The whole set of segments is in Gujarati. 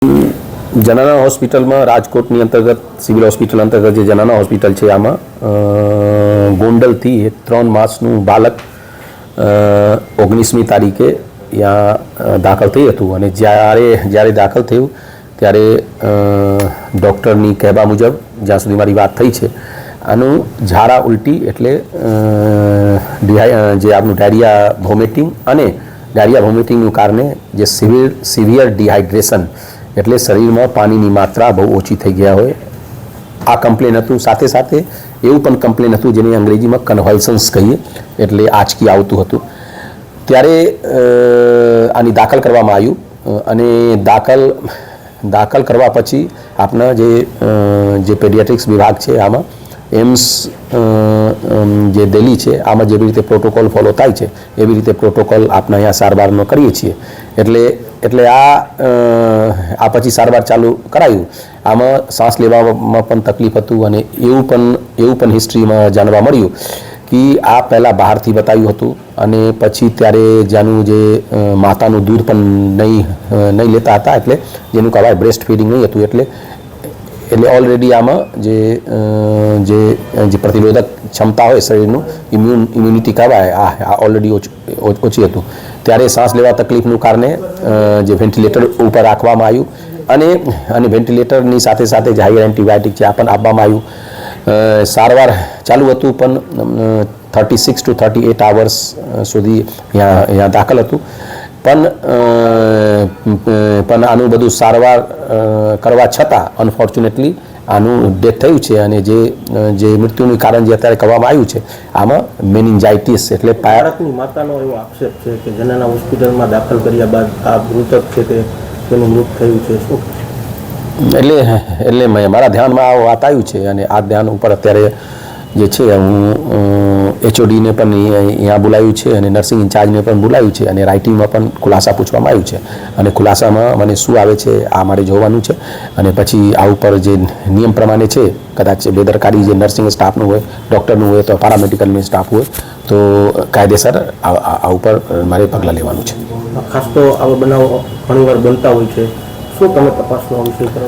જનાના હોસ્પિટલમાં રાજકોટની અંતર્ગત સિવિલ હોસ્પિટલ અંતર્ગત જે જનાના હોસ્પિટલ છે આમાં ગોંડલથી 3 માસનું બાળક 19મી તારીખે ત્યાં દાખલ થઈ હતું અને જ્યારે દાખલ થયું ત્યારે ડૉક્ટરની કહેવા મુજબ જ્યાં સુધી મારી વાત થઈ છે આનું ઝાડા ઉલટી એટલે જે આપણું ડાયરિયા વોમિટિંગ અને ડાયરિયા વોમિટિંગનું કારણે જે સિવિયર ડિહાઇડ્રેશન એટલે શરીરમાં પાણીની માત્રા બહુ ઓછી થઈ ગયા હોય આ કમ્પ્લેન હતું. સાથે સાથે એવું પણ કમ્પ્લેન હતું જેને અંગ્રેજીમાં કન્વલ્સન્સ કહીએ એટલે આંચકી આવતું હતું. ત્યારે આની દાખલ કરવામાં આવ્યું અને દાખલ કરવા પછી આપણા જે પેડિયાટ્રિક્સ વિભાગ છે આમાં એમ્સ જે દિલ્હી છે આમાં જેવી રીતે પ્રોટોકોલ ફોલો થાય છે એવી રીતે પ્રોટોકોલ આપણા અહીંયા સારવારનો કરીએ છીએ. એટલે આ પછી સારવાર ચાલુ કરાયું. આમાં શ્વાસ લેવામાં પણ તકલીફ હતું અને એવું પણ હિસ્ટ્રીમાં જાણવા મળ્યું કે આ પહેલાં બહારથી બતાવ્યું હતું અને પછી ત્યારે જેનું જે માતાનું દૂધ પણ નહીં લેતા હતા એટલે જેનું કહેવાય બ્રેસ્ટ ફીડિંગ નહીં હતું એટલે ઓલરેડી આમાં જે પ્રતિરોધક ક્ષમતા હોય શરીરનું ઇમ્યુનિટી કહેવાય આ ઓલરેડી ઓછી હતું. ત્યારે શ્વાસ લેવા તકલીફનું કારણે જે વેન્ટિલેટર ઉપર રાખવામાં આવ્યું અને વેન્ટિલેટરની સાથે સાથે જે હાયર એન્ટીબાયોટિક છે આ પણ આપવામાં આવ્યું. સારવાર ચાલુ હતું પણ 36 to 38 hours સુધી અહીંયા દાખલ હતું પણ આનું બધું સારવાર કરવા છતાં અનફોર્ચ્યુનેટલી આનું ડેથ થયું છે અને જે મૃત્યુનું કારણ જે અત્યારે કહેવામાં આવ્યું છે આમાં મેનિન્જાઇટિસ એટલે બાળકની માતાનો એવો આક્ષેપ છે કે જનાના હોસ્પિટલમાં દાખલ કર્યા બાદ આ મૃતક છે તેનું મૃત્યુ થયું છે. શું એટલે મારા ધ્યાનમાં આ વાત આવ્યું છે અને આ ધ્યાન ઉપર અત્યારે જે છે હું HODને પણ અહીંયા બોલાવ્યું છે અને નર્સિંગ ઇન્ચાર્જને પણ બોલાવ્યું છે અને રાઇટિંગમાં પણ ખુલાસા પૂછવામાં આવ્યું છે અને ખુલાસામાં મને શું આવે છે આ મારે જોવાનું છે અને પછી આ ઉપર જે નિયમ પ્રમાણે છે કદાચ બેદરકારી જે નર્સિંગ સ્ટાફનું હોય ડૉક્ટરનું હોય તો પેરામેડિકલનું સ્ટાફ હોય તો કાયદેસર આ ઉપર મારે પગલાં લેવાનું છે. ખાસ તો આવા બનાવો ઘણીવાર બનતા હોય છે. શું તમે તપાસનો વિષય કરો?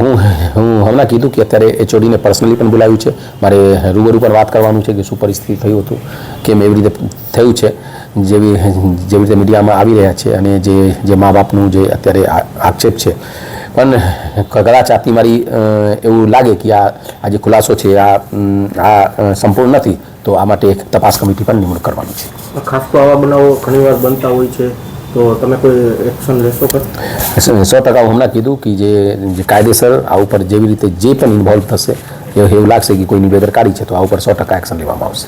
હું હમણાં કીધું કે અત્યારે HODને પર્સનલી પણ બોલાવ્યું છે. મારે રૂબરૂ પર વાત કરવાનું છે કે શું પરિસ્થિતિ થયું હતું કેમ એવી રીતે થયું છે જેવી રીતે મીડિયામાં આવી રહ્યા છે અને જે મા બાપનું જે અત્યારે આક્ષેપ છે પણ કદાચ આથી મારી એવું લાગે કે આ જે ખુલાસો છે આ સંપૂર્ણ નથી તો આ માટે એક તપાસ કમિટી પણ નિમણૂક કરવાની છે. ખાસ તો આવા બનાવો ઘણીવાર બનતા હોય છે તો તમે કોઈ એક્શન લેશો? 100% હું હમણાં કીધું કે જે કાયદેસર આ ઉપર જેવી રીતે જે પણ ઇન્વોલ્વ થશે એવું લાગશે કે કોઈની બેદરકારી છે તો આ ઉપર 100% એક્શન લેવામાં આવશે.